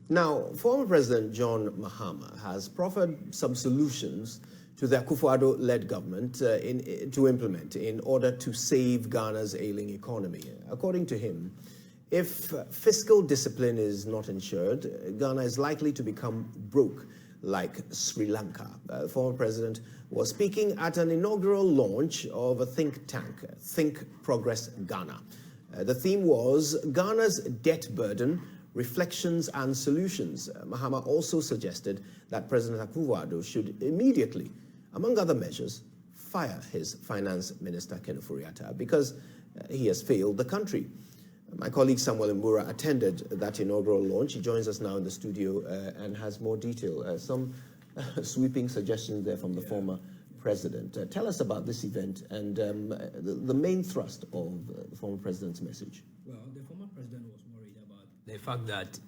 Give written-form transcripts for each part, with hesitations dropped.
Now, former President John Mahama has proffered some solutions to the Akufo-Addo-led government to implement in order to save Ghana's ailing economy. According to him, if fiscal discipline is not ensured, Ghana is likely to become broke like Sri Lanka. The former president was speaking at an inaugural launch of a think tank, Think Progress Ghana. The theme was Ghana's debt burden, reflections and solutions. Mahama also suggested that President Akufo-Addo should immediately, among other measures, fire his finance minister, Ken Ofori-Atta, because he has failed the country. My colleague Samuel Mbura attended that inaugural launch. He joins us now in the studio and has more detail. Some sweeping suggestions there from the former president. Tell us about this event and the main thrust of the former president's message. Well, the former president was worried about the fact that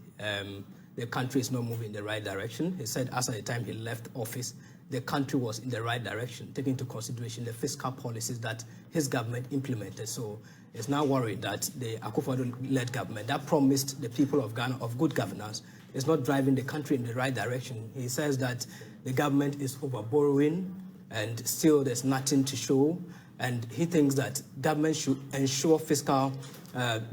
the country is not moving in the right direction. He said as at the time he left office, the country was in the right direction, taking into consideration the fiscal policies that his government implemented. So is now worried that the Akufo-Addo-led government that promised the people of Ghana of good governance is not driving the country in the right direction. He says that the government is over-borrowing and still there's nothing to show. And he thinks that government should ensure fiscal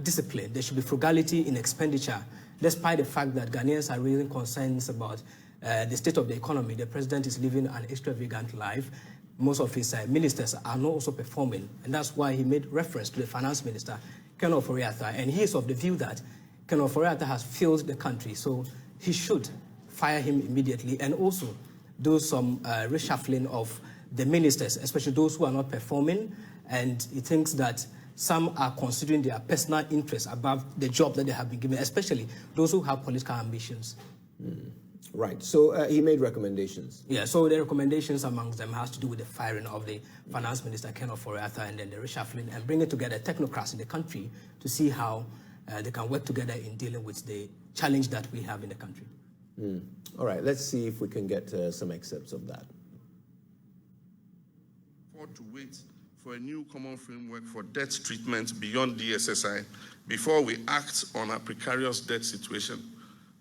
discipline. There should be frugality in expenditure, despite the fact that Ghanaians are raising concerns about the state of the economy. The president is living an extravagant life. Most of his ministers are not also performing, and that's why he made reference to the finance minister, Ken Ofori-Atta, and he is of the view that Ken Ofori-Atta has failed the country, so he should fire him immediately and also do some reshuffling of the ministers, especially those who are not performing, and he thinks that some are considering their personal interests above the job that they have been given, especially those who have political ambitions. Right, so he made recommendations. Yeah, so the recommendations amongst them has to do with the firing of the finance minister, Ken Ofori-Atta, and then the reshuffling and bringing together technocrats in the country to see how they can work together in dealing with the challenge that we have in the country. All right, let's see if we can get some excerpts of that. To wait for a new common framework for debt treatment beyond DSSI before we act on a precarious debt situation.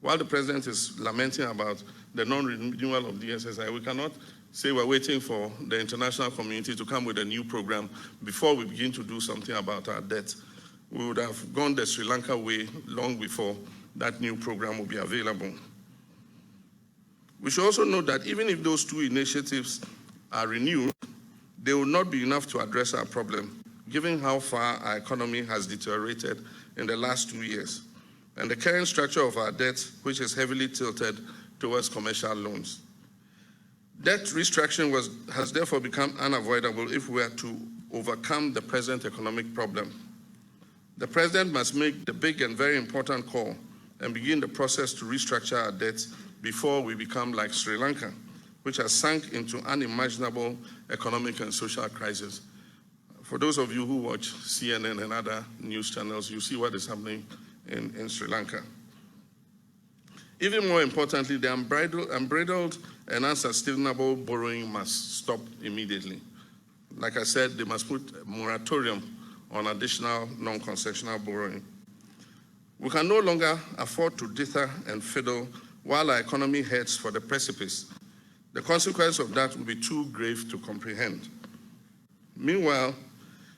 While the president is lamenting about the non-renewal of DSSI, we cannot say we're waiting for the international community to come with a new program before we begin to do something about our debt. We would have gone the Sri Lanka way long before that new program will be available. We should also note that even if those two initiatives are renewed, they will not be enough to address our problem, given how far our economy has deteriorated in the last 2 years, and the current structure of our debt, which is heavily tilted towards commercial loans. Debt restructuring has therefore become unavoidable if we are to overcome the present economic problem. The president must make the big and very important call and begin the process to restructure our debts before we become like Sri Lanka, which has sunk into unimaginable economic and social crisis. For those of you who watch CNN and other news channels, you see what is happening in Sri Lanka. Even more importantly, the unbridled and unsustainable borrowing must stop immediately. Like I said, they must put a moratorium on additional non-concessional borrowing. We can no longer afford to dither and fiddle while our economy heads for the precipice. The consequence of that will be too grave to comprehend. Meanwhile,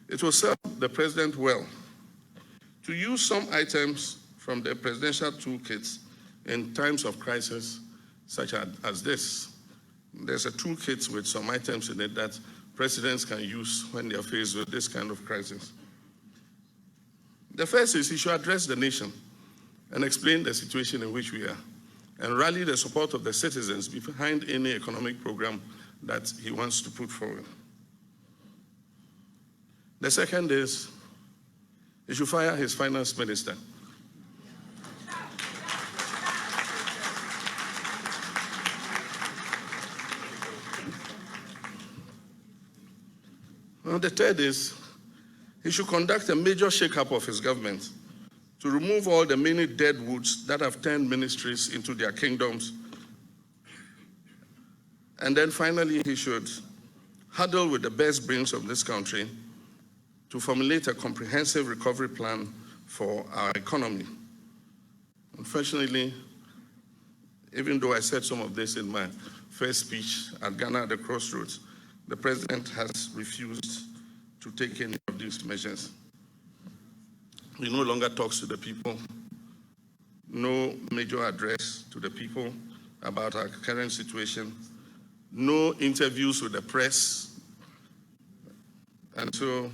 it will serve the president well to use some items from the presidential toolkits in times of crisis such as this. There's a toolkit with some items in it that presidents can use when they are faced with this kind of crisis. The first is he should address the nation and explain the situation in which we are and rally the support of the citizens behind any economic program that he wants to put forward. The second is he should fire his finance minister. Well, the third is he should conduct a major shake-up of his government to remove all the many dead woods that have turned ministries into their kingdoms. And then finally, he should huddle with the best brains of this country to formulate a comprehensive recovery plan for our economy. Unfortunately, Even though I said some of this in my first speech at Ghana at the Crossroads, the president has refused to take any of these measures. He no longer talks to the people, no major address to the people about our current situation, no interviews with the press. And so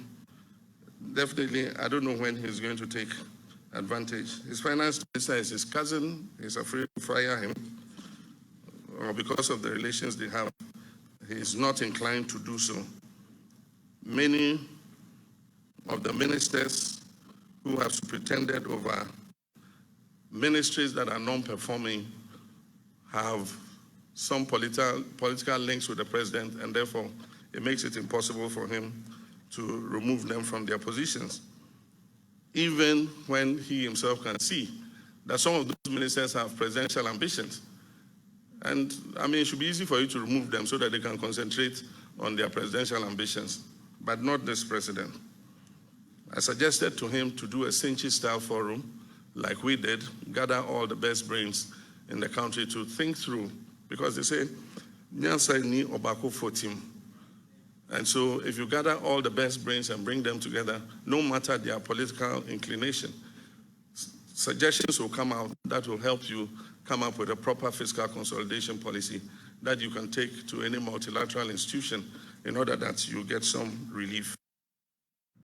definitely, I don't know when he's going to take advantage. His finance minister is his cousin. He's afraid to fire him, or because of the relations they have, he's not inclined to do so. Many of the ministers who have pretended over ministries that are non-performing have some political links with the president, and therefore it makes it impossible for him to remove them from their positions, even when he himself can see that some of those ministers have presidential ambitions. And I mean, it should be easy for you to remove them so that they can concentrate on their presidential ambitions, but not this president. I suggested to him to do a Sinchi-style forum, like we did, gather all the best brains in the country to think through, because they say, Nyansai ni obako fotim. And so if you gather all the best brains and bring them together, no matter their political inclination, suggestions will come out that will help you come up with a proper fiscal consolidation policy that you can take to any multilateral institution in order that you get some relief.